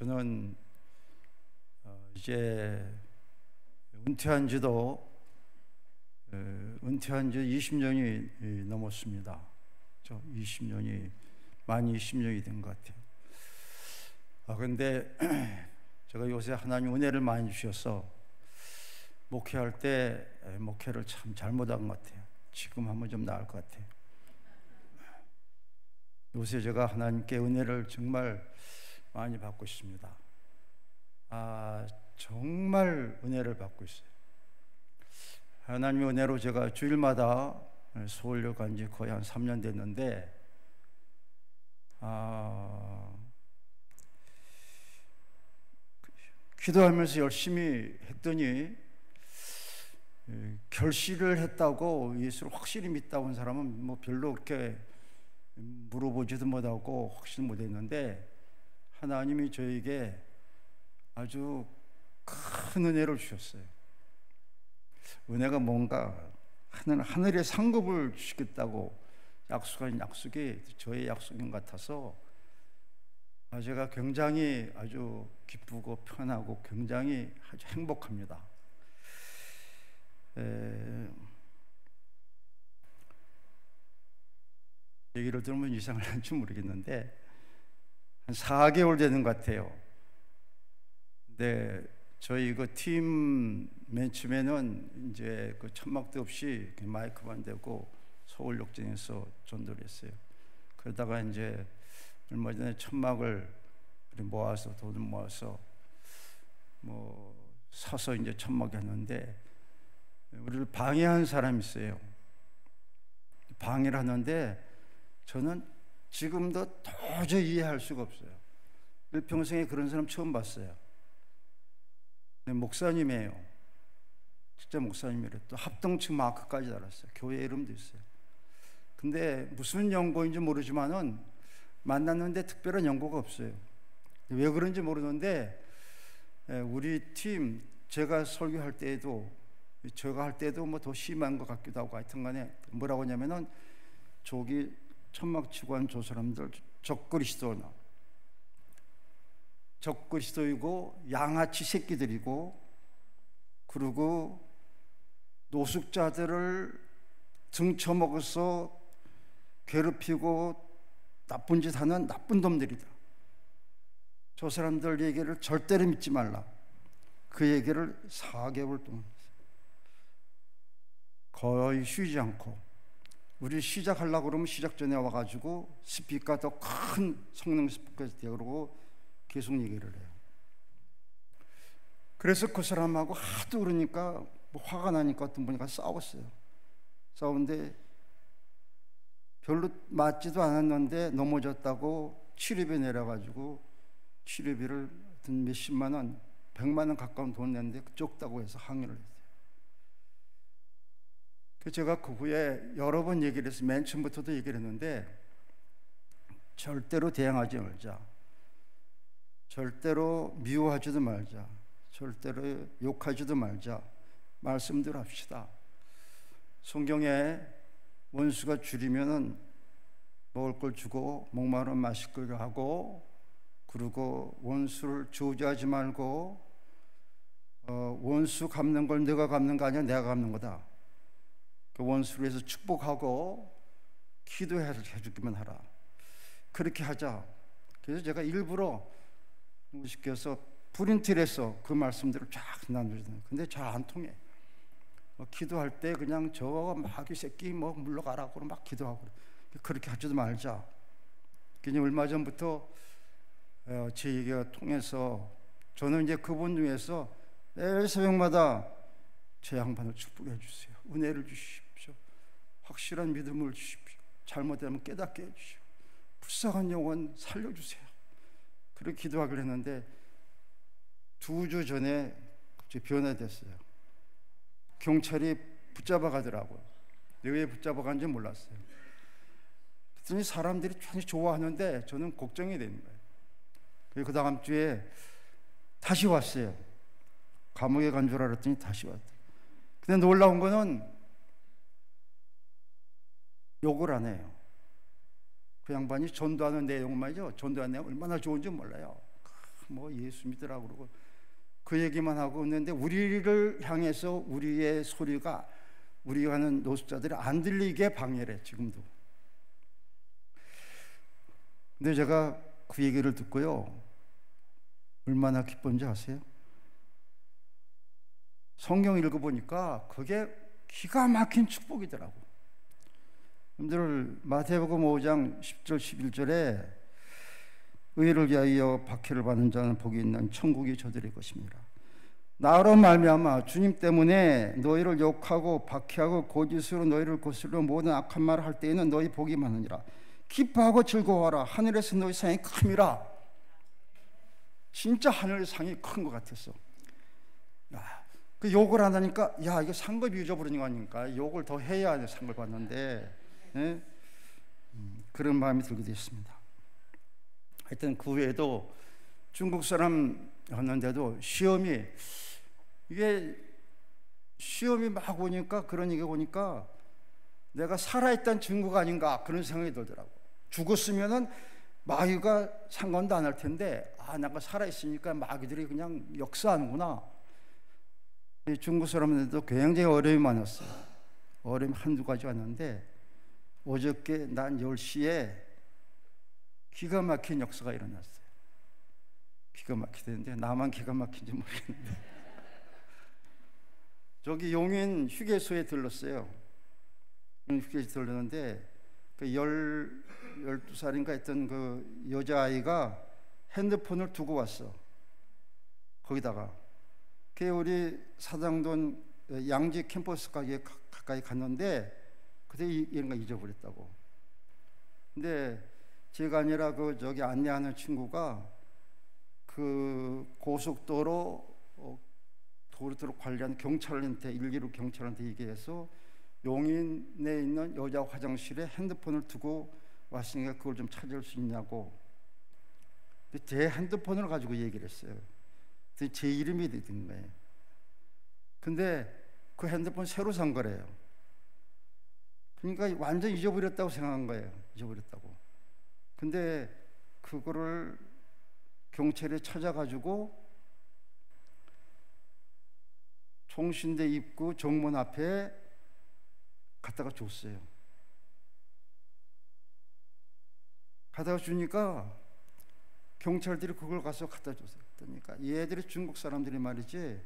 저는 이제 은퇴한 지 20년이 넘었습니다. 저 20년이 만 20년이 된 것 같아요. 근데 제가 요새 하나님 은혜를 많이 주셔서 목회할 때 목회를 참 잘못한 것 같아요. 지금 하면 좀 나을 것 같아요. 요새 제가 하나님께 은혜를 정말 많이 받고 있습니다. 정말 은혜를 받고 있어요. 하나님의 은혜로 제가 주일마다 서울역 간 지 거의 한 3년 됐는데 기도하면서 열심히 했더니 결실을 했다고 예수를 확실히 믿다고 한 사람은 뭐 별로 그렇게 물어보지도 못하고 확실 못했는데 하나님이 저에게 아주 큰 은혜를 주셨어요. 은혜가 뭔가 하늘의 상급을 주시겠다고 약속한 약속이 저의 약속인 것 같아서 제가 굉장히 아주 기쁘고 편하고 굉장히 아주 행복합니다. 얘기를 들으면 이상할지 모르겠는데 한 4개월 되는 것 같아요. 근데 저희 그 팀 맨 처음에는 이제 그 천막도 없이 마이크만 대고 서울역전에서 전도를 했어요. 그러다가 이제 얼마 전에 천막을 모아서 돈을 모아서 뭐 사서 이제 천막을 했는데 우리를 방해한 사람이 있어요. 방해를 하는데 저는 지금도 도저히 이해할 수가 없어요. 일평생에 그런 사람 처음 봤어요. 목사님이에요. 진짜 목사님이래. 또 합동측 마크까지 달았어요. 교회 이름도 있어요. 근데 무슨 연고인지 모르지만은 만났는데 특별한 연고가 없어요. 왜 그런지 모르는데 우리 팀 제가 설교할 때에도 제가 할 때도 뭐 더 심한 것 같기도 하고 하여튼간에 뭐라고 하냐면은 저기 천막 치고 한 저 사람들 적그리스도이고 양아치 새끼들이고 그리고 노숙자들을 등쳐먹어서 괴롭히고 나쁜 짓 하는 나쁜 놈들이다. 저 사람들 얘기를 절대로 믿지 말라. 그 얘기를 4개월 동안 거의 쉬지 않고 우리 시작하려고 그러면 시작 전에 와가지고 스피커가 더 큰 성령 스피커에서 그러고 계속 얘기를 해요. 그래서 그 사람하고 하도 그러니까 뭐 화가 나니까 어떤 분이 가서 싸웠어요. 싸우는데 별로 맞지도 않았는데 넘어졌다고 치료비 내려가지고 치료비를 몇십만 원, 100만 원 가까운 돈 냈는데 적다고 해서 항의를 했어요. 제가 그 후에 여러 번 얘기를 해서 맨 처음부터도 얘기를 했는데 절대로 대항하지 말자. 절대로 미워하지도 말자. 절대로 욕하지도 말자. 말씀대로 합시다. 성경에 원수가 줄이면은 먹을 걸 주고 목마르면 마실 걸 하고 그리고 원수를 저주하지 말고 원수 갚는 걸 네가 갚는 거 아니야. 내가 갚는 거다. 그 원수를 위해서 축복하고 기도해 주기만 하라. 그렇게 하자. 그래서 제가 일부러 시켜서 프린트를 해서 그 말씀들을 쫙 나누잖아요. 근데 잘 안 통해. 기도할 때 그냥 저 마귀 새끼 뭐 물러가라고 막 기도하고 그렇게 하지도 말자. 그냥 얼마 전부터 제 얘기가 통해서 저는 이제 그분 중에서 매일 새벽마다 제 양반을 축복해 주세요. 은혜를 주십시오. 확실한 믿음을 주십시오. 잘못되면 깨닫게 해주시오. 불쌍한 영혼 살려주세요. 그렇게 기도하기로 했는데 2주 전에 갑자기 변화됐어요. 경찰이 붙잡아 가더라고요. 왜 붙잡아 간지 몰랐어요. 그랬더니 사람들이 굉장히 좋아하는데 저는 걱정이 되는 거예요. 그리고 그 다음 주에 다시 왔어요. 감옥에 간 줄 알았더니 다시 왔다. 근데 놀라운 거는 욕을 안 해요. 그 양반이 전도하는 내용 말이죠. 전도하는 내용 얼마나 좋은지 몰라요. 뭐 예수 믿으라고 그러고 그 얘기만 하고 있는데 우리를 향해서 우리의 소리가 우리가 하는 노숙자들이 안 들리게 방해를 해 지금도. 근데 제가 그 얘기를 듣고요 얼마나 기쁜지 아세요? 성경 읽어보니까 그게 기가 막힌 축복이더라고. 여러분들 마태복음 5장 10절 11절에 의를 위하여 박해를 받는 자는 복이 있는 천국이 저들의 것입니다. 나로 말미암아 주님 때문에 너희를 욕하고 박해하고 거짓으로 너희를 거슬러 모든 악한 말을 할 때에는 너희 복이 많으니라. 기뻐하고 즐거워하라. 하늘에서 너희 상이 큼이라. 진짜 하늘 상이 큰 것 같았어. 야, 그 욕을 안 하니까 야 이거 상급 잊어버리는 거 아닙니까? 욕을 더 해야 상을 받는데 예? 그런 마음이 들게 됐습니다. 하여튼 그 외에도 중국 사람이었는데도 시험이 막 오니까 그런 얘기가 오니까 내가 살아있던 증거가 아닌가 그런 생각이 들더라고. 죽었으면은 마귀가 상관도 안 할 텐데 내가 살아있으니까 마귀들이 그냥 역사하는구나. 중국 사람들도 굉장히 어려움이 많았어요. 어려움이 한두 가지 왔는데 어저께 난 10시에 기가 막힌 역사가 일어났어요. 기가 막히던데 나만 기가 막힌지 모르겠는데 저기 용인 휴게소에 들렀어요. 휴게소에 들렀는데 그 12살인가 했던 그 여자아이가 핸드폰을 두고 왔어. 거기다가 그 우리 사당동 양지 캠퍼스 가까이 갔는데 그때 이런 거 잊어버렸다고. 근데 제가 아니라 그 저기 안내하는 친구가 그 고속도로 도로 관리하는 경찰한테 112 경찰한테 얘기해서 용인에 있는 여자 화장실에 핸드폰을 두고 왔으니까 그걸 좀 찾을 수 있냐고. 제 핸드폰을 가지고 얘기를 했어요. 제 이름이 된 거예요. 근데 그 핸드폰 새로 산 거래요. 그러니까 완전 잊어버렸다고 생각한 거예요. 잊어버렸다고. 근데 그거를 경찰에 찾아가지고 총신대 입구 정문 앞에 갖다가 줬어요. 갖다가 주니까 경찰들이 그걸 가서 갖다 줬어요. 그러니까 얘들이 중국 사람들이 말이지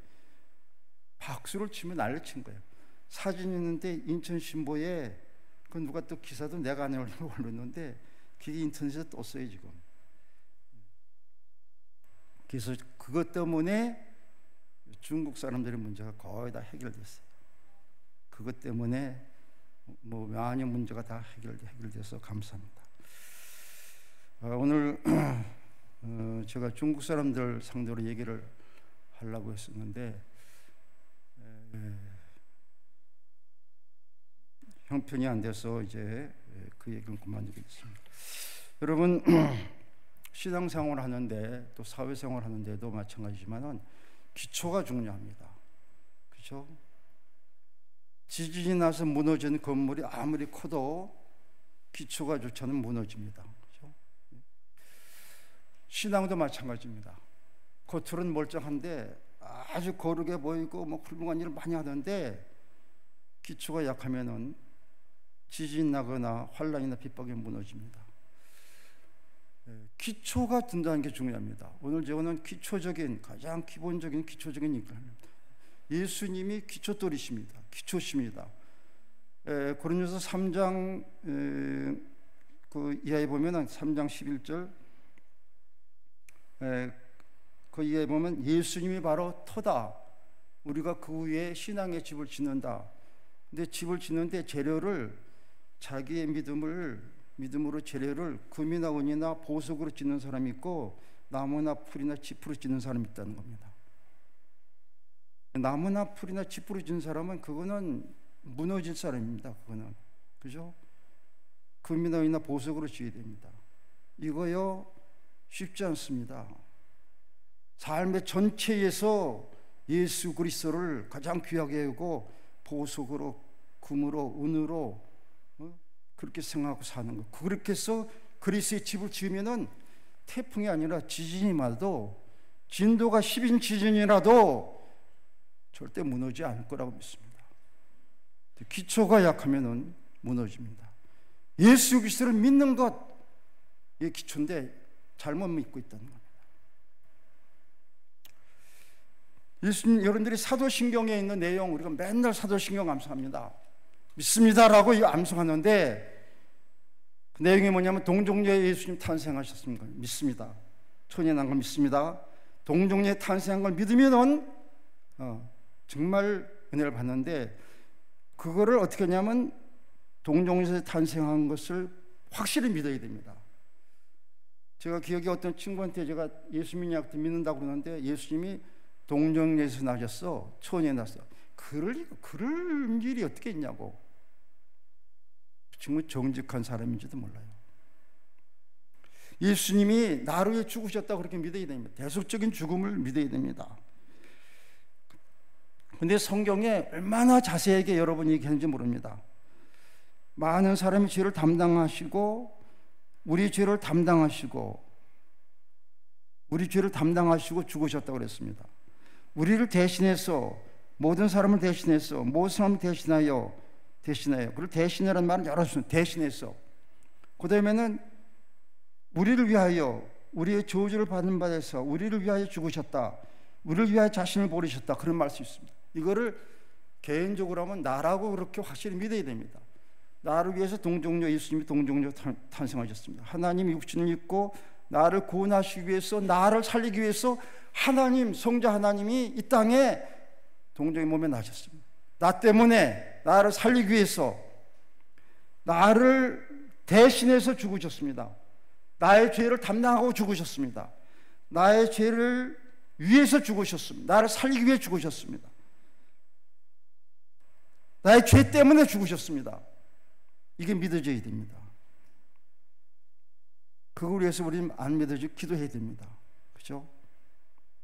박수를 치며 난리 친 거예요. 사진 있는데 인천신보에 그 누가 또 기사도 내가 안 올렸는데 그게 인터넷에 떴어요 지금. 그래서 그것 때문에 중국 사람들의 문제가 거의 다 해결됐어요. 그것 때문에 뭐 많은 문제가 다 해결돼서 감사합니다. 오늘 제가 중국 사람들 상대로 얘기를 하려고 했었는데 형편이 안 돼서 이제 그 얘기는 그만두겠습니다. 여러분 신앙생활을 하는데 또 사회생활을 하는데도 마찬가지지만은 기초가 중요합니다. 그렇죠? 지진이 나서 무너진 건물이 아무리 커도 기초가 좋지 않으면 무너집니다. 그렇죠? 신앙도 마찬가지입니다. 겉으로는 멀쩡한데 아주 거룩해 보이고 뭐 훌륭한 일을 많이 하는데 기초가 약하면은 지진 나거나 환란이나 핍박이 무너집니다. 기초가 든다는 게 중요합니다. 오늘 저는 기초적인 가장 기본적인 기초적인 얘기입니다. 예수님이 기초돌이십니다. 기초십니다. 고린도서 3장 그 이하에 보면은 3장 11절 그 이하에 보면 예수님이 바로 터다. 우리가 그 위에 신앙의 집을 짓는다. 근데 집을 짓는데 재료를 자기의 믿음으로 재료를 금이나 은이나 보석으로 짓는 사람이 있고 나무나 풀이나 짚으로 짓는 사람이 있다는 겁니다. 나무나 풀이나 짚으로 짓는 사람은 그거는 무너질 사람입니다. 그거는 그죠? 금이나 은이나 보석으로 지어야 됩니다. 이거요 쉽지 않습니다. 삶의 전체에서 예수 그리스도를 가장 귀하게 여기고 보석으로 금으로 은으로 그렇게 생각하고 사는 거. 그렇게 해서 그리스도의 집을 지으면은 태풍이 아니라 지진이 와도 진도가 10인치 지진이라도 절대 무너지지 않을 거라고 믿습니다. 기초가 약하면 무너집니다. 예수 그리스도를 믿는 것, 이게 기초인데 잘못 믿고 있다는 겁니다. 예수님, 여러분들이 사도신경에 있는 내용, 우리가 맨날 사도신경 암송합니다. 믿습니다라고 암송하는데 그 내용이 뭐냐면 동정녀에 예수님 탄생하셨습니다. 믿습니다. 천에 난 걸 믿습니다. 동정녀에 탄생한 걸 믿으면은 정말 은혜를 받는데, 그거를 어떻게 하냐면 동정녀에서 탄생한 것을 확실히 믿어야 됩니다. 제가 기억에 어떤 친구한테 제가 예수 믿는다고 그러는데, 예수님이 동정녀에서 나셨어, 천에 났어. 그럴 일이 어떻게 있냐고. 정말 정직한 사람인지도 몰라요. 예수님이 나를 위해 죽으셨다고 그렇게 믿어야 됩니다. 대속적인 죽음을 믿어야 됩니다. 그런데 성경에 얼마나 자세하게 여러분이 얘기하는지 모릅니다. 많은 사람이 죄를 담당하시고 우리 죄를 담당하시고 죽으셨다고 그랬습니다. 우리를 대신해서, 모든 사람을 대신해서, 모든 사람을 대신하여, 그리고 대신이라는 말은 여러 수, 대신해서, 그 다음에는 우리를 위하여, 우리의 저주를 받는 바에서 우리를 위하여 죽으셨다, 우리를 위하여 자신을 버리셨다, 그런 말 수 있습니다. 이거를 개인적으로 하면 나라고 그렇게 확실히 믿어야 됩니다. 나를 위해서 동정녀, 예수님이 동정녀 탄생하셨습니다. 하나님이 육신을 입고 나를 구원하시기 위해서, 나를 살리기 위해서 하나님, 성자 하나님이 이 땅에 동정의 몸에 나셨습니다. 나 때문에, 나를 살리기 위해서, 나를 대신해서 죽으셨습니다. 나의 죄를 담당하고 죽으셨습니다. 나의 죄를 위해서 죽으셨습니다. 나를 살리기 위해 죽으셨습니다. 나의 죄 때문에 죽으셨습니다. 이게 믿어져야 됩니다. 그걸 위해서 우리는 안 믿어지고 기도해야 됩니다. 그렇죠?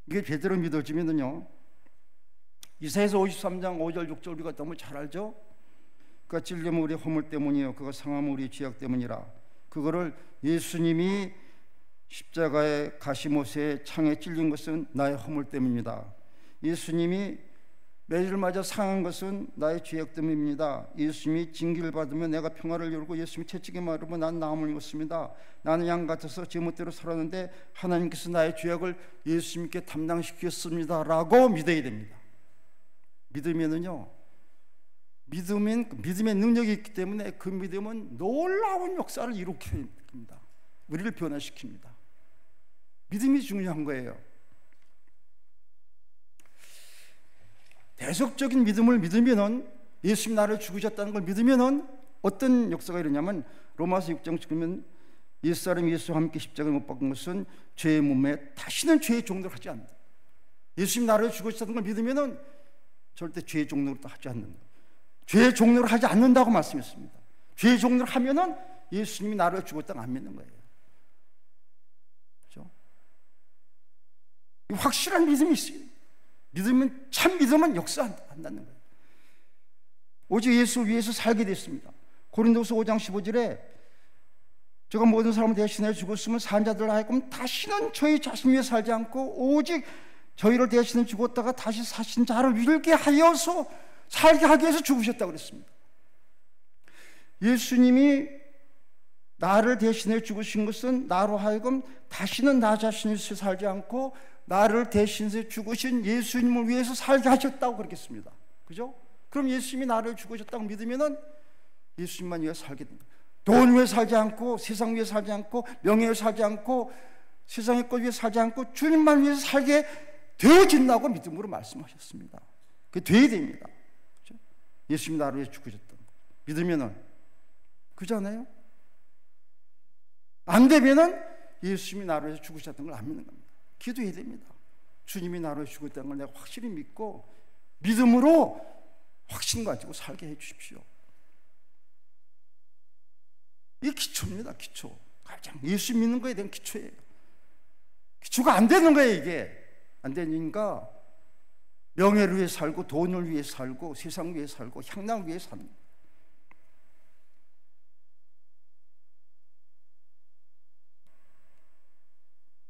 이게 제대로 믿어지면요, 이사야서 53장 5절 6절 우리가 너무 잘 알죠? 그가 찔림은 우리의 허물 때문이요, 그가 상함은 우리의 죄악 때문이라. 그거를 예수님이 십자가의 가시못에 창에 찔린 것은 나의 허물 때문입니다. 예수님이 매를 맞아 상한 것은 나의 죄악 때문입니다. 예수님이 징계를 받으면 내가 평화를 이루고, 예수님이 채찍에 맞으면 난 나음을 입었습니다. 나는 양 같아서 제멋대로 살았는데 하나님께서 나의 죄악을 예수님께 담당시켰습니다 라고 믿어야 됩니다. 믿으면은요, 믿음의 능력이 있기 때문에 그 믿음은 놀라운 역사를 일으킵니다. 우리를 변화시킵니다. 믿음이 중요한 거예요. 대속적인 믿음을 믿으면은, 예수님 나를 죽으셨다는 걸 믿으면은 어떤 역사가 일어나냐면, 로마서 6장 지금 옛사람 예수와 함께 십자가에 못 박은 것은 죄의 몸에 다시는 죄의 종로를 하지 않는다. 예수님 나를 죽으셨다는 걸 믿으면은 절대 죄의 종로를 하지 않는다. 죄의 종로를 하지 않는다고 말씀했습니다. 죄의 종로를 하면은 예수님이 나를 죽었다고 안 믿는 거예요. 그렇죠? 확실한 믿음이 있어요. 믿으면, 참 믿으면 역사한다는 거예요. 오직 예수 위해서 살게 됐습니다. 고린도서 5장 15절에 제가 모든 사람을 대신해 죽었으면 산 자들 하여금 다시는 저희 자신 위해 살지 않고 오직 저희를 대신해 죽었다가 다시 사신 자를 위하게 하여서 살게 하기 위해서 죽으셨다고 그랬습니다. 예수님이 나를 대신해 죽으신 것은 나로 하여금 다시는 나 자신을 위해 살지 않고 나를 대신해 죽으신 예수님을 위해서 살게 하셨다고 그랬습니다. 그죠? 그럼 예수님이 나를 죽으셨다고 믿으면은 예수님만 위해 살게 됩니다. 돈 위해 살지 않고, 세상 위해 살지 않고, 명예 위해 살지 않고, 세상의 것 위해 살지 않고 주님만 위해서 살게 되어진다고 믿음으로 말씀하셨습니다. 그게 돼야 됩니다. 그렇죠? 예수님이 나를 위해 죽으셨던 거 믿으면은, 그렇잖아요? 안 되면은 예수님이 나를 위해서 죽으셨던 걸 안 믿는 겁니다. 기도해야 됩니다. 주님이 나를 위해 죽었다는 걸 내가 확실히 믿고 믿음으로 확신 가지고 살게 해 주십시오. 이게 기초입니다. 기초. 가장 예수 믿는 거에 대한 기초예요. 기초가 안 되는 거예요. 이게 안 되니까 명예를 위해 살고, 돈을 위해 살고, 세상 위해 살고, 향락을 위해 삽니다.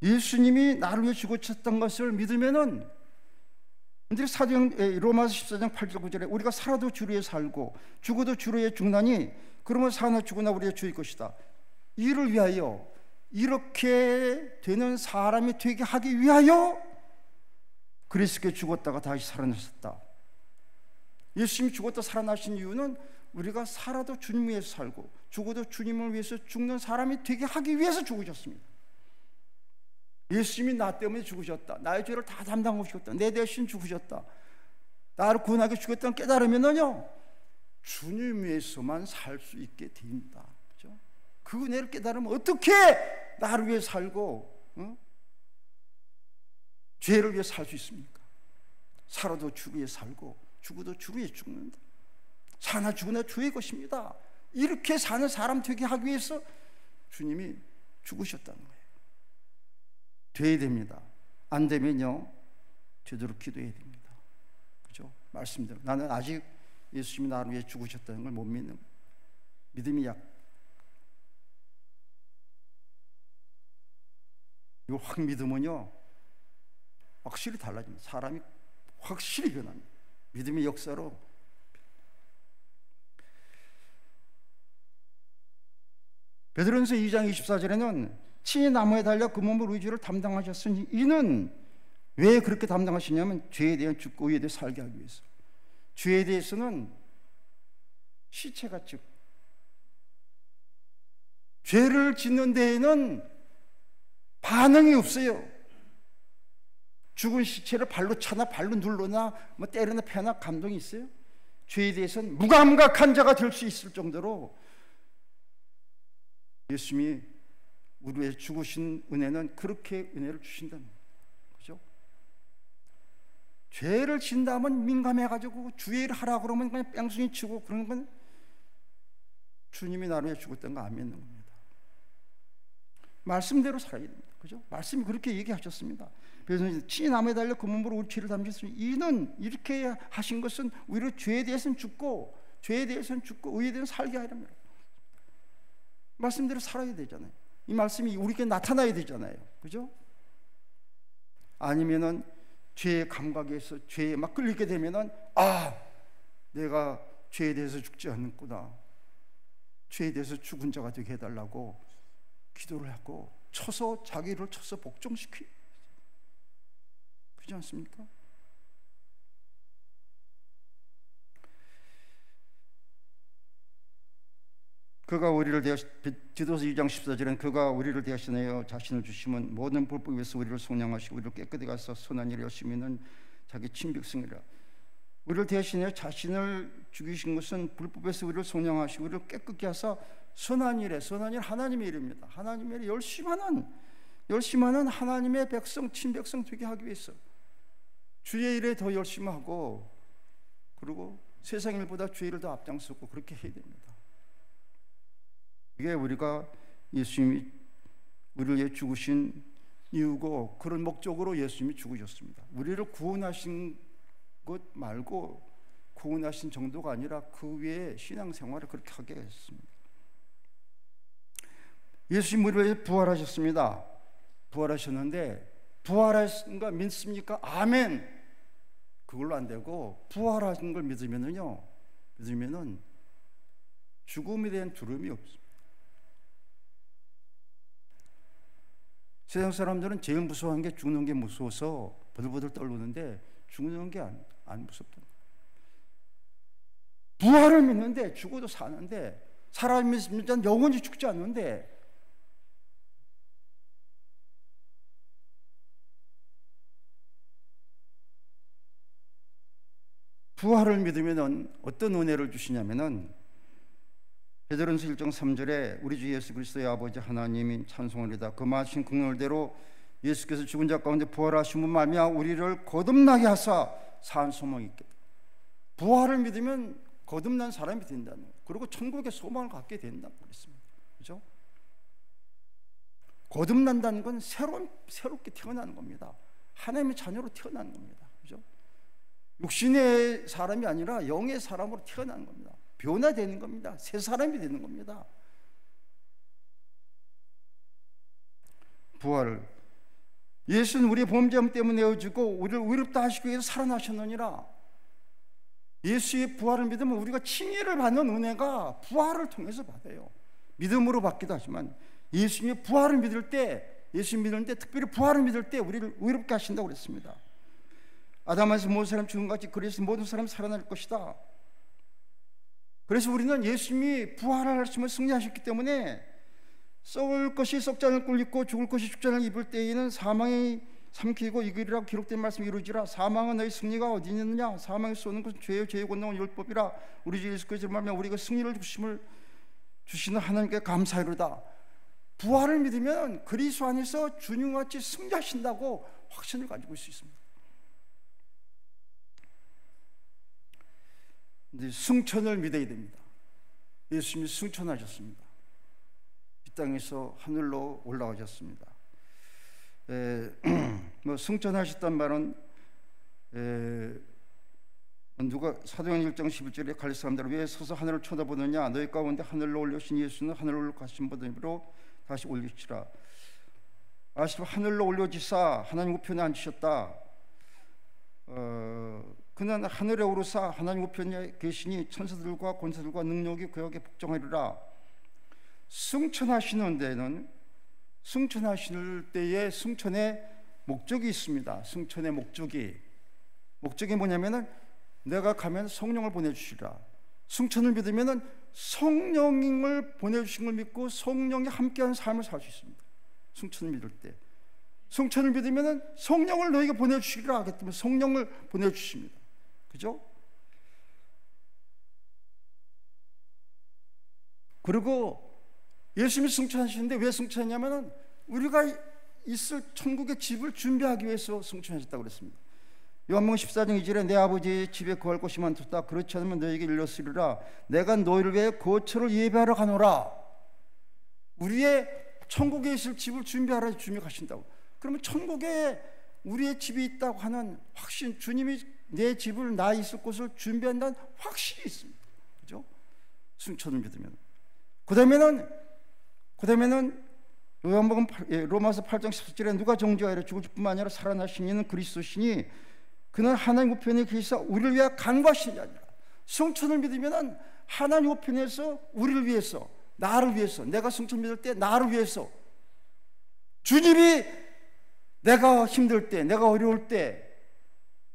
예수님이 나를 위해 죽으셨던 것을 믿으면은, 근데 로마서 14장 8절 9절에 우리가 살아도 주를 위해 살고 죽어도 주를 위해 죽나니 그러면 사나 죽으나 우리의 주의 것이다. 이를 위하여, 이렇게 되는 사람이 되게 하기 위하여 그리스도께 죽었다가 다시 살아나셨다. 예수님이 죽었다 살아나신 이유는 우리가 살아도 주님 위해서 살고 죽어도 주님을 위해서 죽는 사람이 되게 하기 위해서 죽으셨습니다. 예수님이 나 때문에 죽으셨다, 나의 죄를 다 담당하고 죽었다, 내 대신 죽으셨다, 나를 구원하게 죽었다는 깨달으면요 주님 위해서만 살 수 있게 됩니다. 그렇죠? 그 은혜를 깨달으면 어떻게 나를 위해 살고 죄를 위해 살 수 있습니까? 살아도 주를 위해 살고 죽어도 주를 위해 죽는다. 사나 죽으나 주의 것입니다. 이렇게 사는 사람 되게 하기 위해서 주님이 죽으셨다는 거예요. 돼야 됩니다. 안 되면요 되도록 기도해야 됩니다. 그죠? 말씀대로 나는 아직 예수님이 나를 위해 죽으셨다는 걸 못 믿는 거예요. 믿음이 이걸 확 믿으면요 확실히 달라집니다. 사람이 확실히 변합니다. 믿음의 역사로. 베드로전서 2장 24절에는 친히 나무에 달려 그 몸으로 의지를 담당하셨으니 이는 왜 그렇게 담당하시냐면 죄에 대한 죽고 의에 대해 살게 하기 위해서. 죄에 대해서는 시체가 즉 죄를 짓는 데에는 반응이 없어요. 죽은 시체를 발로 차나 발로 눌러나 뭐 때리나 패나 감동이 있어요? 죄에 대해서는 무감각한 자가 될 수 있을 정도로 예수님이 우리 위해 죽으신 은혜는 그렇게 은혜를 주신다는 거예요. 그죠? 죄를 진다면 민감해가지고 주의를 하라고 그러면 그냥 뺑소니 치고 그러는 건 주님이 나를 위해 죽었다는 거 안 믿는 겁니다. 말씀대로 살아야 됩니다. 그죠? 말씀이 그렇게 얘기하셨습니다. 그래서 친히 나무에 달려 그 몸으로 우리 죄를 담으셨으니 이는 이렇게 하신 것은 오히려 죄에 대해서는 죽고 죄에 대해서는 죽고 의에 대해서는 살게 하려면 말씀대로 살아야 되잖아요. 이 말씀이 우리에게 나타나야 되잖아요. 그죠? 아니면은 죄의 감각에서 죄에 막 끌리게 되면은 내가 죄에 대해서 죽지 않는구나, 죄에 대해서 죽은 자가 되게 해달라고 기도를 하고 자기를 쳐서 복종시키. 그렇지 않습니까? 그가 우리를 디도서 2장 14절에는 그가 우리를 대하시내어 자신을 주시면 모든 불법에서 우리를 속량하시고 우리를 깨끗이 가서 선한 일을 열심히 있는 자기 친백성이라. 우리를 대하시내어 자신을 죽이신 것은 불법에서 우리를 속량하시고 우리를 깨끗게 하사 선한 일에, 선한 일 하나님의 일입니다. 하나님의 일에 열심히 하는 하나님의 백성, 친백성 되게 하기 위해서 주의 일에 더 열심히 하고, 그리고 세상 일보다 주의 일을 더 앞장서고 그렇게 해야 됩니다. 이게 우리가 예수님이 우리를 위해 죽으신 이유고, 그런 목적으로 예수님이 죽으셨습니다. 우리를 구원하신 것 말고 구원하신 정도가 아니라 그 위에 신앙생활을 그렇게 하게 했습니다. 예수님 우리를 위해 부활하셨습니다. 부활하셨는데 부활하신 거 믿습니까? 아멘. 그걸로 안 되고 부활하신 걸 믿으면은 죽음에 대한 두려움이 없습니다. 세상 사람들은 제일 무서워하는 게 죽는 게 무서워서 버들버들 떨리는데 죽는 게 안 무섭다. 부활을 믿는데 죽어도 사는데, 사람이 믿으면 영원히 죽지 않는데, 부활을 믿으면 어떤 은혜를 주시냐면은 베드로전서 1장 3절에 우리 주 예수 그리스도의 아버지 하나님이 찬송하리다. 그 마신 국률대로 예수께서 죽은 자 가운데 부활하심으로 말미암아 우리를 거듭나게 하사 산 소망이 있겠다. 부활을 믿으면 거듭난 사람이 된다는 거예요. 그리고 천국의 소망을 갖게 된다고 그랬습니다. 그렇죠? 거듭난다는 건 새롭게 태어나는 겁니다. 하나님의 자녀로 태어나는 겁니다. 그렇죠? 육신의 사람이 아니라 영의 사람으로 태어나는 겁니다. 변화되는 겁니다. 새 사람이 되는 겁니다. 부활을 예수는 우리의 범죄함 때문에 내어주고 우리를 의롭다 하시기 위해서 살아나셨느니라. 예수의 부활을 믿으면 우리가 칭의를 받는 은혜가 부활을 통해서 받아요. 믿음으로 받기도 하지만 예수님의 부활을 믿을 때, 예수 믿을 때, 특별히 부활을 믿을 때 우리를 의롭게 하신다고 그랬습니다. 아담에서 모든 사람 죽은 같이 그래서 모든 사람 살아날 것이다. 그래서 우리는 예수님이 부활을 하시며 승리하셨기 때문에 썩을 것이 썩지 않을 꼴 입고 죽을 것이 죽지 않을 입을 때에는 사망이 삼키고 이기리라고 기록된 말씀이 이루어지라. 사망은 너희 승리가 어디 있느냐? 사망이 쏘는 것은 죄요 죄의 권능은 율법이라. 우리 주 예수 그리스도를 말하면 우리가 승리를 주시는 하나님께 감사하리로다. 부활을 믿으면 그리스도 안에서 주님과 같이 승리하신다고 확신을 가지고 있을 수 있습니다. 근데 승천을 믿어야 됩니다. 예수님이 승천하셨습니다. 이 땅에서 하늘로 올라가셨습니다. 뭐 승천하셨단 말은 누가 사도행전 1장 11절에 갈릴 사람들 왜 서서 하늘을 쳐다보느냐? 너희 가운데 하늘로 올려신 예수는 하늘로 가신 분으로 다시 올리시라. 아시고 하늘로 올려지사 하나님 우편에 앉으셨다. 그는 하늘에 오르사 하나님 우편에 계시니 천사들과 권사들과 능력이 그에게 복종하리라. 승천하시는 데는 승천하실 때에 승천의 목적이 있습니다. 승천의 목적이 뭐냐면은 내가 가면 성령을 보내주시라. 승천을 믿으면은 성령을 보내주신 걸 믿고 성령이 함께하는 삶을 살 수 있습니다. 승천을 믿을 때, 승천을 믿으면은 성령을 너에게 보내주시리라 하기 때문에 성령을 보내주십니다. 그죠? 그리고 예수님이 승천하시는데 왜 승천했냐면은 우리가 있을 천국의 집을 준비하기 위해서 승천하셨다고 그랬습니다. 요한복음 14장 2절에 내 아버지의 집에 거할 곳이 많도다. 그렇지 않으면 너에게 일렀으리라. 내가 너희를 위해 거처를 예배하러 가노라. 우리의 천국에 있을 집을 준비하라. 주님이 가신다고. 그러면 천국에 우리의 집이 있다고 하는 확신, 주님이 내 집을 나 있을 곳을 준비한다는 확신이 있습니다. 그죠? 승천을 믿으면. 그 다음에는 요한복음 로마서 8장 17절에 누가 정죄하여 죽을 뿐만 아니라 살아나신 이는 그리스도시니 그는 하나님 우편에 계시사 우리를 위하여 간구하시는 자 아니라. 승천을 믿으면 하나님 우편에서 우리를 위해서, 나를 위해서, 내가 승천 믿을 때 나를 위해서 주님이 내가 힘들 때, 내가 어려울 때,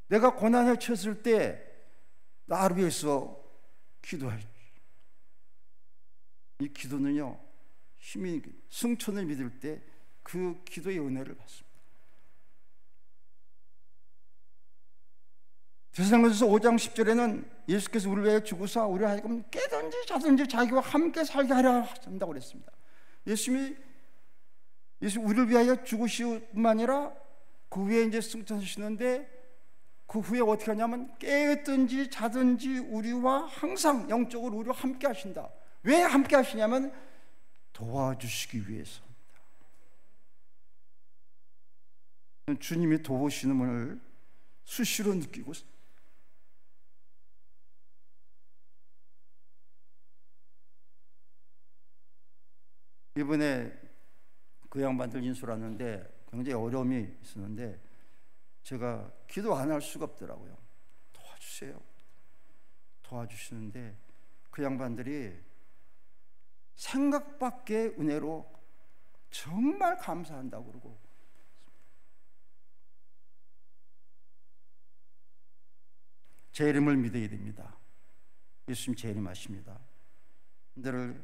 내가 고난에 처했을 때 나를 위해서 기도해. 이 기도는요 힘이, 승천을 믿을 때 그 기도의 은혜를 받습니다. 데살로니가서 5장 10절에는 예수께서 우리를 위해 죽으사 우리를 하여금 깨든지 자든지 자기와 함께 살게 하려 한다고 그랬습니다. 예수 우리를 위하여 죽으실 뿐만 아니라 그 후에 이제 승천하시는데 그 후에 어떻게 하냐면 깨든지 자든지 우리와 항상 영적으로 우리와 함께 하신다. 왜 함께 하시냐면 도와주시기 위해서입니다. 주님이 도우시는 수시로 느끼고 이번에 그 양반들 인수하는데 굉장히 어려움이 있었는데 제가 기도 안 할 수가 없더라고요. 도와주세요. 도와주시는데 그 양반들이 생각 밖의 은혜로 정말 감사한다고 그러고 재림을 믿어야 됩니다. 예수님 재림하십니다. 근데를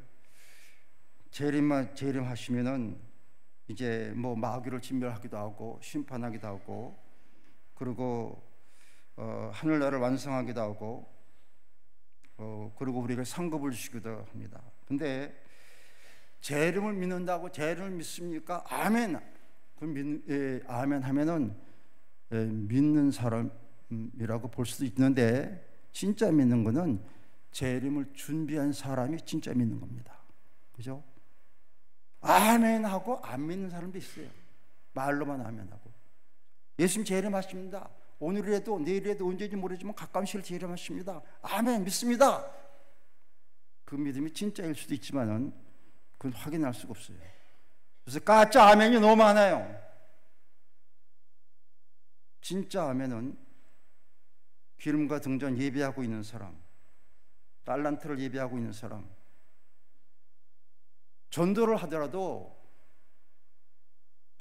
재림하시면은 이제 뭐 마귀를 진멸하기도 하고 심판하기도 하고 그리고 하늘나라를 완성하기도 하고 그리고 우리에게 상급을 주시기도 합니다. 근데 재림을 믿는다고 재림을 믿습니까? 아멘. 아멘 하면은 믿는 사람이라고 볼 수도 있는데 진짜 믿는 거는 재림을 준비한 사람이 진짜 믿는 겁니다. 그죠? 아멘 하고 안 믿는 사람도 있어요. 말로만 아멘 하고. 예수님 재림하십니다. 오늘이라도 내일이라도 언제인지 모르지만 가까운 재림하십니다. 아멘 믿습니다. 그 믿음이 진짜일 수도 있지만은 그건 확인할 수가 없어요. 그래서 가짜 아멘이 너무 많아요. 진짜 아멘은 기름과 등잔 예배하고 있는 사람, 달란트를 예배하고 있는 사람, 전도를 하더라도,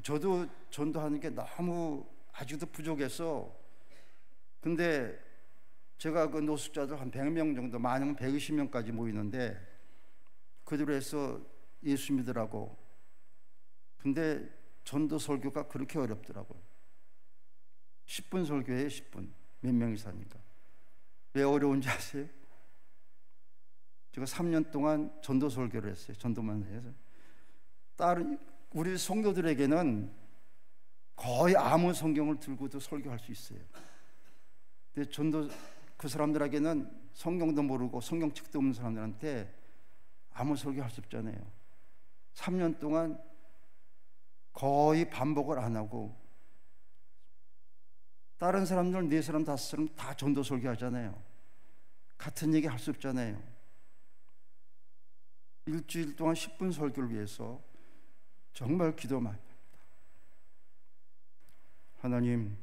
저도 전도하는 게 너무 아직도 부족해서, 근데 제가 그 노숙자들 한 100명 정도, 많으면 120명까지 모이는데 그들로 해서 예수 믿으라고. 근데 전도 설교가 그렇게 어렵더라고요. 10분 설교에 10분, 몇 명이 사니까. 왜 어려운지 아세요? 제가 3년 동안 전도 설교를 했어요. 전도만 해서. 다른 우리 성도들에게는 거의 아무 성경을 들고도 설교할 수 있어요. 근데 전도 그 사람들에게는 성경도 모르고 성경책도 없는 사람들한테 아무 설교할 수 없잖아요. 3년 동안 거의 반복을 안 하고, 다른 사람들 4사람 5사람 다 전도 설교하잖아요. 같은 얘기 할 수 없잖아요. 일주일 동안 10분 설교를 위해서 정말 기도 많이 합니다. 하나님,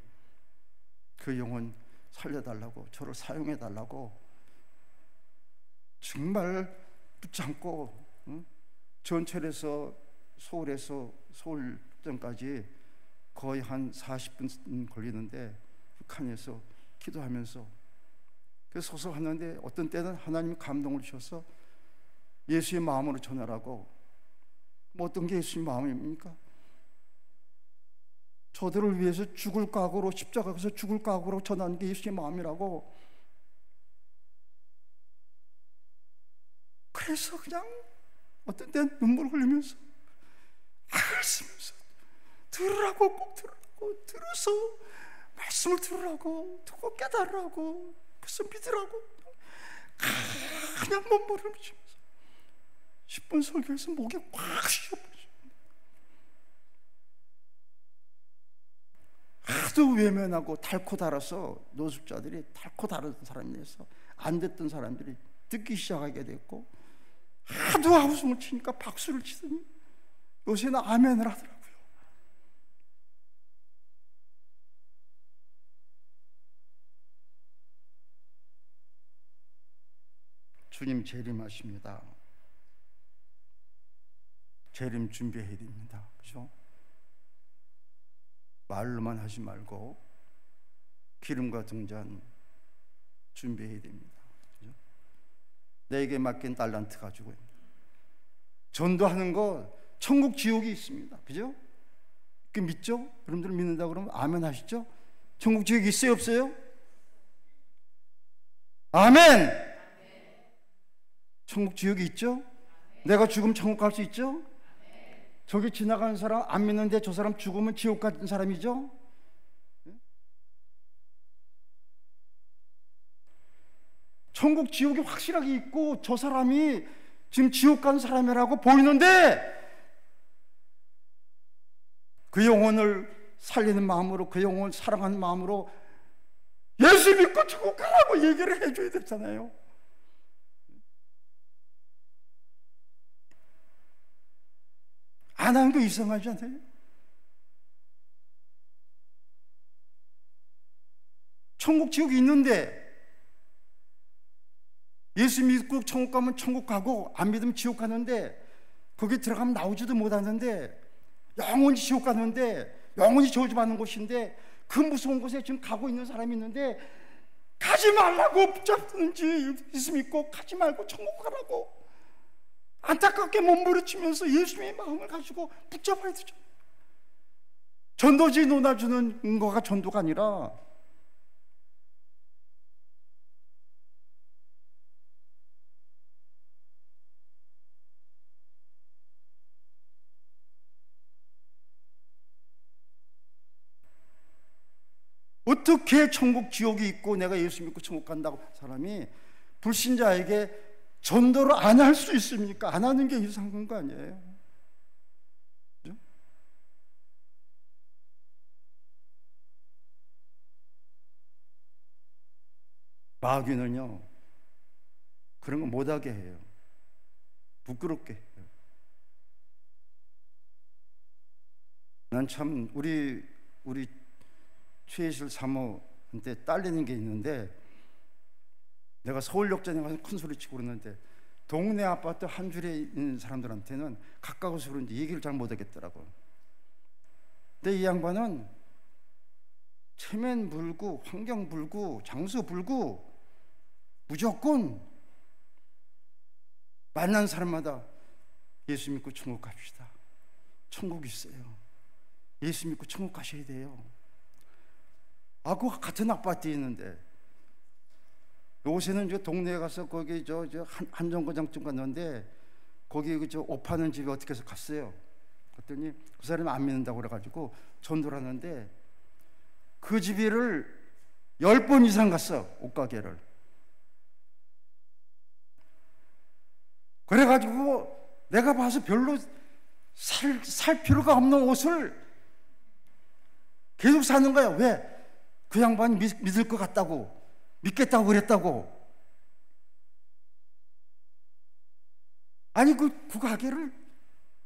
그 영혼 살려달라고, 저를 사용해달라고 정말 붙잡고, 전철에서 서울에서 서울점까지 거의 한 40분 걸리는데 북한에서 기도하면서 그래서 서서 하는데, 어떤 때는 하나님이 감동을 주셔서 예수의 마음으로 전하라고. 뭐 어떤 게 예수의 마음입니까? 저들을 위해서 죽을 각오로, 십자가에서 죽을 각오로 전하는 게 예수의 마음이라고. 그래서 그냥 어떤 때는 눈물 흘리면서 쓰면서 들으라고, 꼭 들으라고, 들어서 말씀을 들으라고, 듣고 깨달으라고, 그래서 믿으라고 그냥 몸부림치면서 10분 설교에서 목이 확 쉬어버리죠. 하도 외면하고 달고 달아서, 노숙자들이 달고 달은 사람이라서 안 듣던 사람들이 듣기 시작하게 됐고, 하도 아우성을 치니까 박수를 치더니 요새는 아멘을 하더라고요. 주님 재림하십니다. 재림 준비해야 됩니다. 그죠? 말로만 하지 말고 기름과 등잔 준비해야 됩니다. 그죠? 내게 맡긴 달란트 가지고 전도하는 거, 천국 지옥이 있습니다. 그죠? 그 믿죠? 여러분들 믿는다 그러면 아멘 하시죠? 천국 지옥이 있어요, 없어요? 아멘! 천국 지옥이 있죠? 내가 죽으면 천국 갈 수 있죠? 저기 지나가는 사람 안 믿는데 저 사람 죽으면 지옥 가는 사람이죠? 천국 지옥이 확실하게 있고 저 사람이 지금 지옥 가는 사람이라고 보이는데, 그 영혼을 살리는 마음으로, 그 영혼을 사랑하는 마음으로 예수 믿고 천국 가라고 얘기를 해줘야 되잖아요. 안 하는 거 이상하지 않아요? 천국 지옥이 있는데, 예수 믿고 천국 가면 천국 가고 안 믿으면 지옥 가는데, 거기 들어가면 나오지도 못하는데, 영원히 지옥 가는데, 영원히 저주받는 곳인데, 그 무서운 곳에 지금 가고 있는 사람이 있는데 가지 말라고 붙잡는지, 예수 믿고 가지 말고 천국 가라고 안타깝게 몸부림치면서 예수님의 마음을 가지고 붙잡아야 되죠. 전도지 논아주는 거가 전도가 아니라, 어떻게 천국 지옥이 있고 내가 예수 믿고 천국 간다고 사람이 불신자에게 전도를 안 할 수 있습니까? 안 하는 게 이상한 거 아니에요? 그죠? 마귀는요, 그런 거 못하게 해요. 부끄럽게 해요. 난 참 우리 최혜실 사모한테 딸리는 게 있는데, 내가 서울역장에 가서 큰 소리 치고 그러는데 동네 아파트 한 줄에 있는 사람들한테는 가까워서 그런지 얘기를 잘 못하겠더라고. 근데 이 양반은 체면 불구, 환경 불구, 장소 불구 무조건 만난 사람마다 예수 믿고 천국 갑시다. 천국 있어요. 예수 믿고 천국 가셔야 돼요. 그 같은 아파트에 있는데, 요새는 저 동네에 가서 거기 한정거장쯤 갔는데, 거기 옷 파는 집에 어떻게 해서 갔어요. 그랬더니 그 사람이 안 믿는다고 그래가지고 전도를 하는데, 그 집에를 10번 이상 갔어, 옷가게를. 그래가지고 내가 봐서 별로 살 필요가 없는 옷을 계속 사는 거야. 왜? 그 양반이 믿을 것 같다고, 믿겠다고 그랬다고. 아니 그 가게를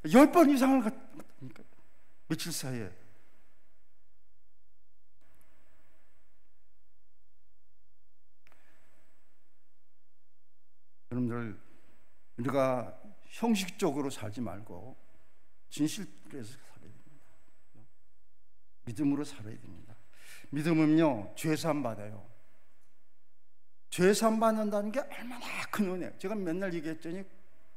10번 이상을 갔다니까, 며칠 사이에. 여러분들, 우리가 형식적으로 살지 말고 진실에서 살아야 됩니다. 믿음으로 살아야 됩니다. 믿음은요, 죄사함 받아요. 죄사함 받는다는 게 얼마나 큰 은혜예요. 제가 맨날 얘기했더니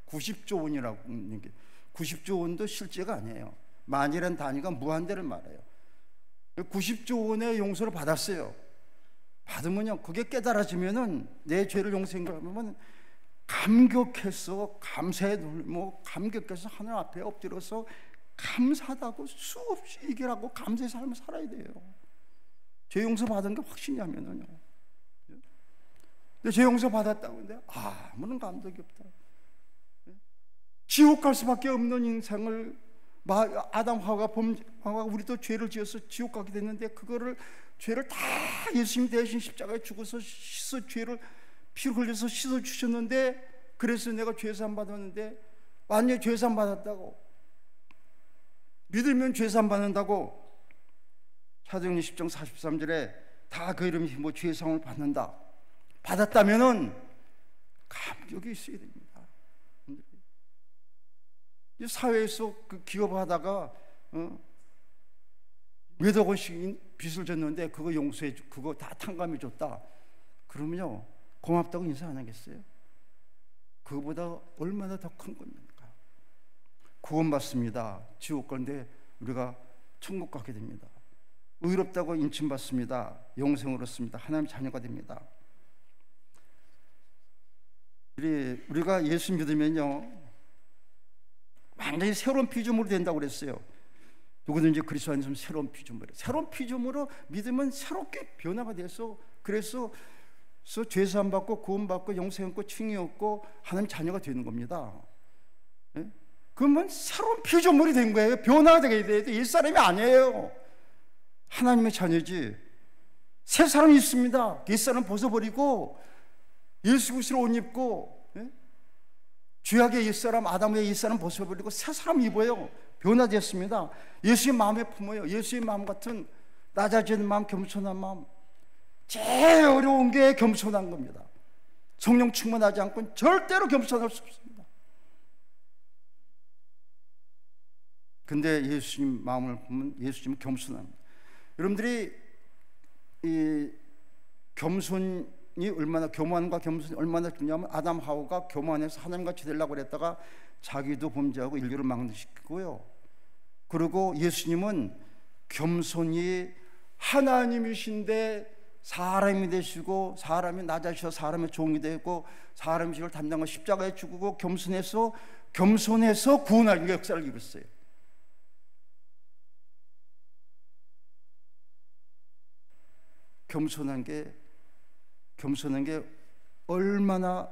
90조 원이라고 하는 게, 90조 원도 실제가 아니에요. 만이라는 단위가 무한대를 말해요. 90조 원의 용서를 받았어요. 받으면요, 그게 깨달아지면은, 내 죄를 용서한 거라면 감격해서, 감사에 돌리고 감격해서 하나님 앞에 엎드려서 감사하다고 수없이 얘기를 하고 감사의 삶을 살아야 돼요. 죄 용서 받은 게 확신이 하면은요. 근데 죄 용서 받았다고 하는데 아무런 감독이 없다. 지옥 갈 수밖에 없는 인생을, 아담 하와가 우리도 죄를 지어서 지옥 가게 됐는데, 그거를 죄를 다 예수님 대신 십자가에 죽어서 죄를 피를 흘려서 씻어 주셨는데, 그래서 내가 죄사함 받았는데, 완전히 죄사함 받았다고, 믿으면 죄사함 받는다고. 사도행전 10장 43절에 다 그 이름 힘으로 죄사함을 받는다. 받았다면은 감격이 있어야 됩니다. 이 사회에서 그 기업하다가 몇억 원씩 빚을 졌는데 그거 용서해, 그거 다 탕감해 줬다. 그러면요, 고맙다고 인사 안 하겠어요? 그거보다 얼마나 더 큰 겁니까? 구원받습니다. 지옥 가는데 우리가 천국 가게 됩니다. 의롭다고 인침받습니다. 영생을 얻습니다. 하나님 자녀가 됩니다. 우리가 예수 믿으면요, 완전히 새로운 피조물이 된다고 그랬어요. 누구든지 그리스도 안에서 새로운 피조물이에요. 새로운 피조물로 믿으면 새롭게 변화가 돼서, 그래서 죄사함 받고 구원받고 영생 얻고 칭의 얻고 하나님 자녀가 되는 겁니다. 예? 그러면 새로운 피조물이 된 거예요. 변화가 되게 돼야 돼. 옛사람이 아니에요. 하나님의 자녀지. 새 사람이 있습니다. 옛사람 벗어버리고 예수 그리스도로 옷 입고, 예? 죄악의 옛사람, 아담의 옛사람 벗어버리고 새 사람 입어요. 변화되었습니다. 예수의 마음에 품어요. 예수의 마음 같은 낮아지는 마음, 겸손한 마음. 제일 어려운 게 겸손한 겁니다. 성령 충만하지 않고는 절대로 겸손할 수 없습니다. 근데 예수님 마음을 보면 예수님은 겸손합니다. 여러분들이 이 겸손이 얼마나, 교만과 겸손이 얼마나 중요하면, 아담 하와가 교만해서 하나님같이 되려고 그랬다가 자기도 범죄하고 인류를 망신시키고요. 그리고 예수님은 겸손히 하나님이신데 사람이 되시고, 사람이 낮아지셔 사람의 종이 되고, 사람의 죄를 담당하고 십자가에 죽고 겸손해서 구원하는 역사를 이뤘어요. 겸손한 게 얼마나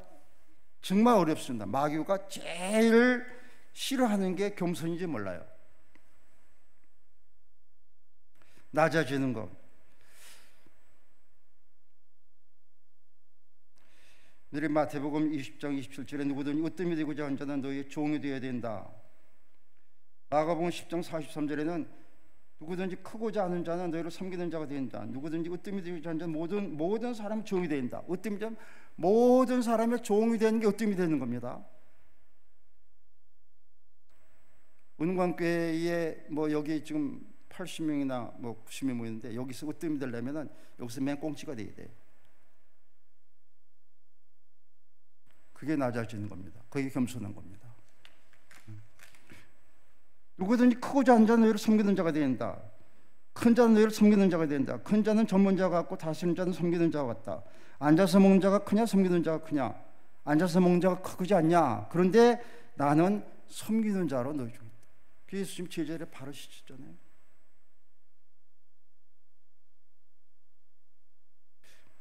정말 어렵습니다. 마귀가 제일 싫어하는 게 겸손인지 몰라요. 낮아지는 것. 너희 마태복음 20장 27절에 누구든지 으뜸이 되고자 한 자는 너희의 종이 되어야 된다. 마가복음 10장 43절에는 누구든지 크고 작은 자는 너희를 섬기는 자가 된다. 누구든지 으뜸이 되지 않는 자는 모든 사람의 종이 된다. 으뜸이 되면 모든 사람의 종이 되는 게 으뜸이 되는 겁니다. 은광교회에 뭐 여기 지금 80명이나 뭐 90명 모였는데 여기서 으뜸이 되려면은 여기서 맨 꽁치가 돼야 돼. 그게 낮아지는 겁니다. 그게 겸손한 겁니다. 누구든지 크고 작은 자는 너희를 섬기는 자가 된다. 큰 자는 너희를 섬기는 자가 된다. 큰 자는 전문자가 같고 다스리는 자는 섬기는 자가 같다. 앉아서 먹는 자가 크냐 섬기는 자가 크냐? 앉아서 먹는 자가 크지 않냐? 그런데 나는 섬기는 자로 너희 중에 있다. 예수님 제자를 바르시잖아요.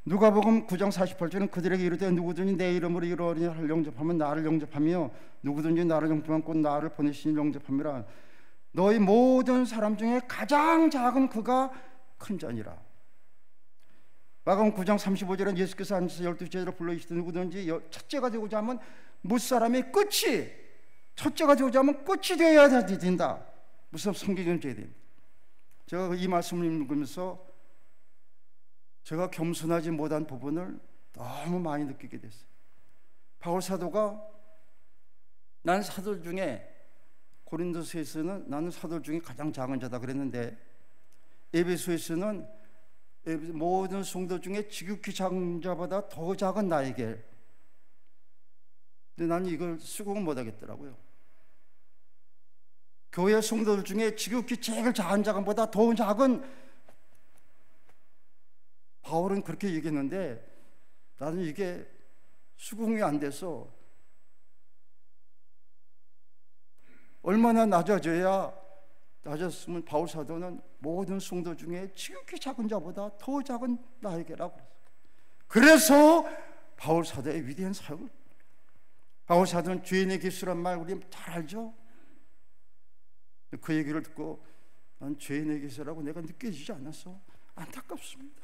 누가복음 9장 48절은 그들에게 이르되 누구든지 내 이름으로 이러하니 할 영접하면 나를 영접하며 누구든지 나를 영접하면 곧 나를 보내시니 영접함이라. 너희 모든 사람 중에 가장 작은 그가 큰 자니라. 마가복음 9장 35절은 예수께서 앉아서 12 제자를 불러 이르시되 누구든지 첫째가 되고자 하면 무사람의 끝이 첫째가 되고자 하면 끝이 되어야 된다. 무슨 성경을 줘야 된다. 제가 이 말씀을 읽으면서 제가 겸손하지 못한 부분을 너무 많이 느끼게 됐어요. 바울 사도가 난 사도 중에 고린도서에서는 나는 사도 중에 가장 작은 자다 그랬는데 에베소에서는 모든 성도 중에 지극히 작은 자보다 더 작은 나에게. 근데 나는 이걸 수긍을 못하겠더라고요. 교회 성도들 중에 지극히 제일 작은 자보다 더 작은 바울은 그렇게 얘기했는데 나는 이게 수긍이 안 돼서 얼마나 낮았으면 바울 사도는 모든 성도 중에 지극히 작은 자보다 더 작은 나에게라고 그랬어요. 그래서 바울 사도의 위대한 사역을 바울 사도는 죄인의 기수란 말 우리 잘 알죠. 그 얘기를 듣고 난 죄인의 기수라고 내가 느껴지지 않았어. 안타깝습니다.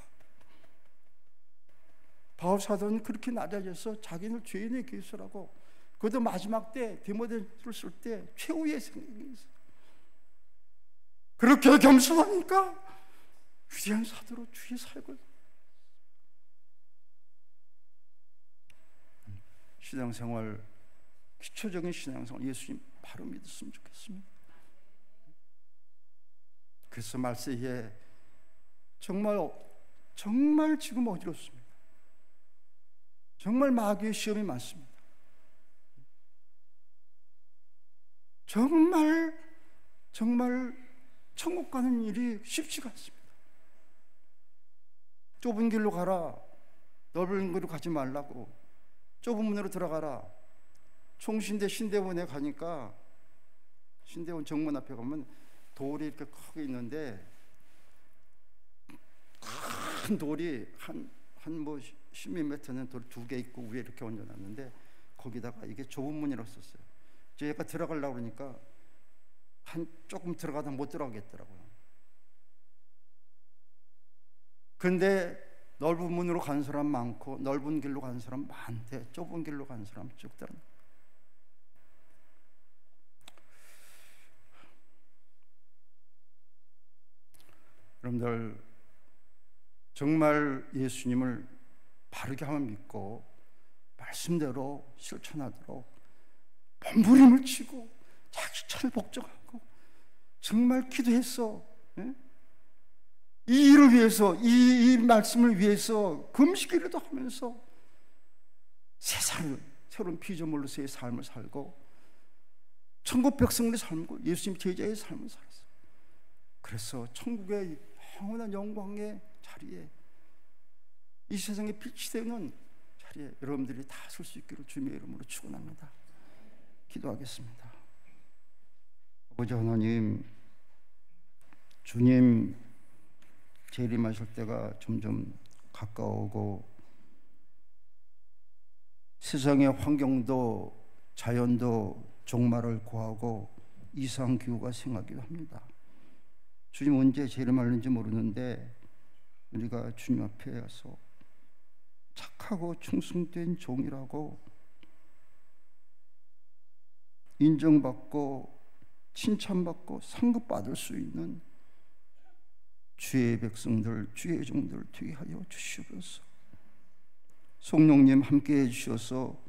바울 사도는 그렇게 낮아져서 자기는 죄인의 기수라고 그것도 마지막 때 디모데를 쓸 때 최후의 생각이 있어요. 그렇게 겸손하니까 위대한 사도로 주의 사역을 신앙생활 기초적인 신앙생활 예수님 바로 믿었으면 좋겠습니다. 그래서 말세에 정말 지금 어지럽습니다. 정말 마귀의 시험이 많습니다. 정말 천국 가는 일이 쉽지가 않습니다. 좁은 길로 가라. 넓은 길로 가지 말라고. 좁은 문으로 들어가라. 총신대 신대원에 가니까 신대원 정문 앞에 가면 돌이 이렇게 크게 있는데 큰 돌이 한 뭐 10몇 m는 돌 2개 있고 위에 이렇게 얹어놨는데 거기다가 이게 좁은 문이라고 썼어요. 제가 들어가려고 그러니까 조금 들어가다 못 들어가겠더라고요. 근데 넓은 문으로 간 사람 많고 넓은 길로 간 사람 많대. 좁은 길로 간 사람 쭉 들어. 여러분들 정말 예수님을 바르게 한번 믿고 말씀대로 실천하도록 몸부림을 치고 자기 천을 복종하고 정말 기도했어. 예? 이 일을 위해서 이 말씀을 위해서 금식기도 하면서 새로운 피조물로 새 삶을 살고 천국 백성의 삶을 예수님 제자의 삶을 살았어. 그래서 천국의 영원한 영광의 자리에 이 세상의 빛이 되는 자리에 여러분들이 다 설 수 있기를 주님의 이름으로 축원합니다. 기도하겠습니다. 아버지 하나님, 주님 재림하실 때가 점점 가까우고 세상의 환경도 자연도 종말을 고하고 이상기후가 생기기도 합니다. 주님 언제 재림하는지 모르는데 우리가 주님 앞에 가서 착하고 충성된 종이라고 인정받고 칭찬받고 상급받을 수 있는 주의 백성들, 주의 종들 되게 하여 주시옵소서. 성령님 함께해 주셔서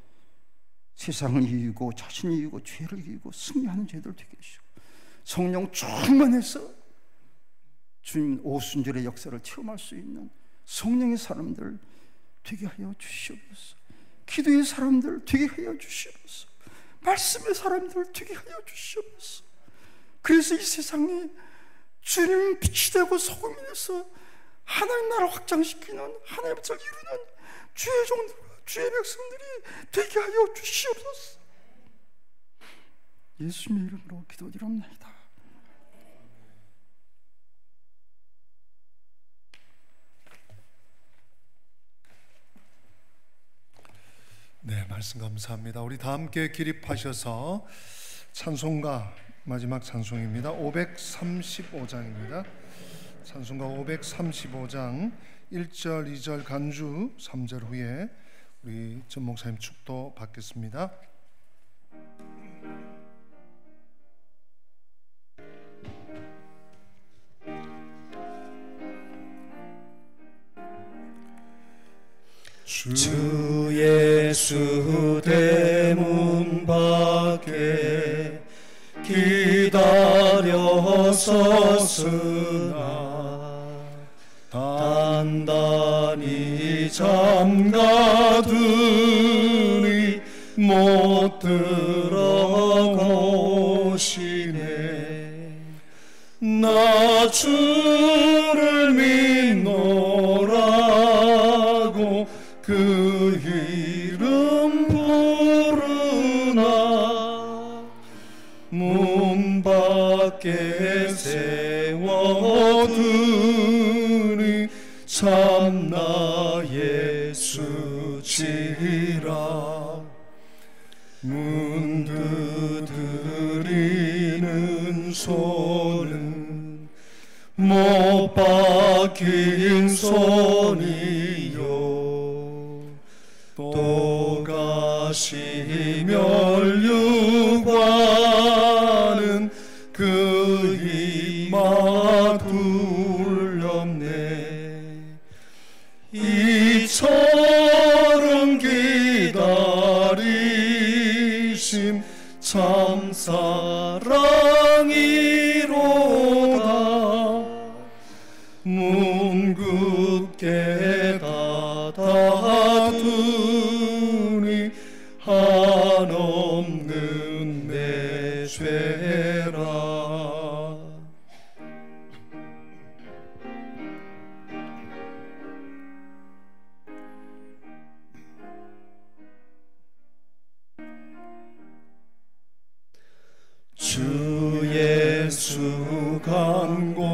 세상을 이기고 자신을 이기고 죄를 이기고 승리하는 죄들 되게 하시고, 성령 충만해서 주님 오순절의 역사를 체험할 수 있는 성령의 사람들 되게 하여 주시옵소서. 기도의 사람들 되게 하여 주시옵소서. 말씀의 사람들 되게 하여 주시옵소서. 그래서 이 세상에 주님 빛이 되고 소금이 돼서 하나님 나라를 확장시키는, 하나님의 뜻을 이루는 주의 종들과 주의 백성들이 되게 하여 주시옵소서. 예수님의 이름으로 기도드립니다. 네, 말씀 감사합니다. 우리 다 함께 기립하셔서 찬송가, 마지막 찬송입니다. 535장입니다. 찬송가 535장 1절, 2절 간주, 3절 후에 우리 전 목사님 축도 받겠습니다. 주 예수 대문 밖에 기다려 섰으나 단단히 잠가두니 못 들어오시네. 나 주를 믿노라고 그 이름 부르나 문 밖에 세워두니 참나 예수지라. 문 두드리는 손은 못 박힌 손이요, 또 가시 멸류관은 그 이마 둘렀네. 이처럼 기다리심 참 사랑이로다. 문 굳게 닫아두니 한없는 내 죄라. 주 예수 간곡하게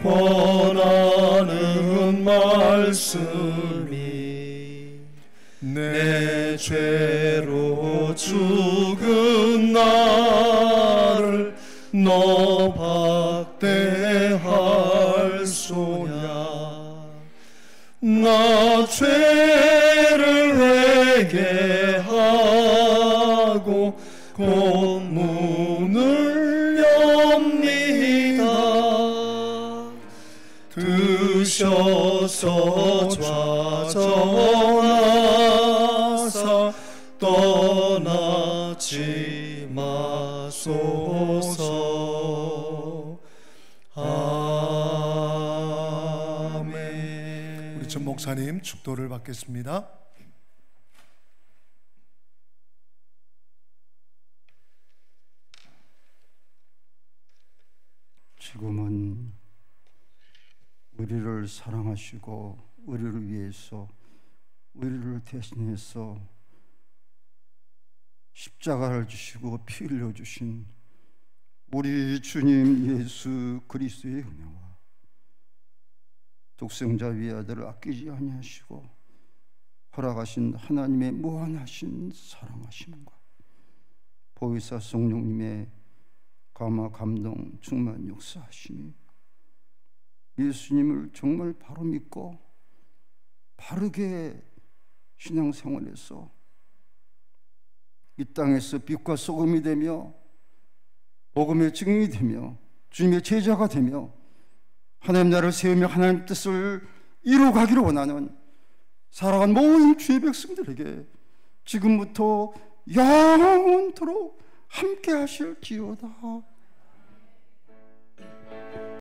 권하는 말씀이 내 죄로 죽은 나를 너 박대할 소냐. 나 죄를 회개하고 곧 문을 엽니다. 드셔서 좌전하사 떠나지 마소서. 아멘. 우리 전 목사님 축도를 받겠습니다. 지금은 우리를 사랑하시고 우리를 위해서, 우리를 대신해서 십자가를 주시고 피 흘려 주신 우리 주님 예수 그리스도의 은혜와 독생자 위아들을 아끼지 아니하시고 허락하신 하나님의 무한하신 사랑하심과 보혜사 성령님의 감화 감동 충만 역사하심이 예수님을 정말 바로 믿고 바르게 신앙생활에서 이 땅에서 빛과 소금이 되며 복음의 증인이 되며 주님의 제자가 되며 하나님 나라를 세우며 하나님 뜻을 이루어가기를 원하는 살아간 모든 주의 백성들에게 지금부터 영원토록 함께 하실지어다.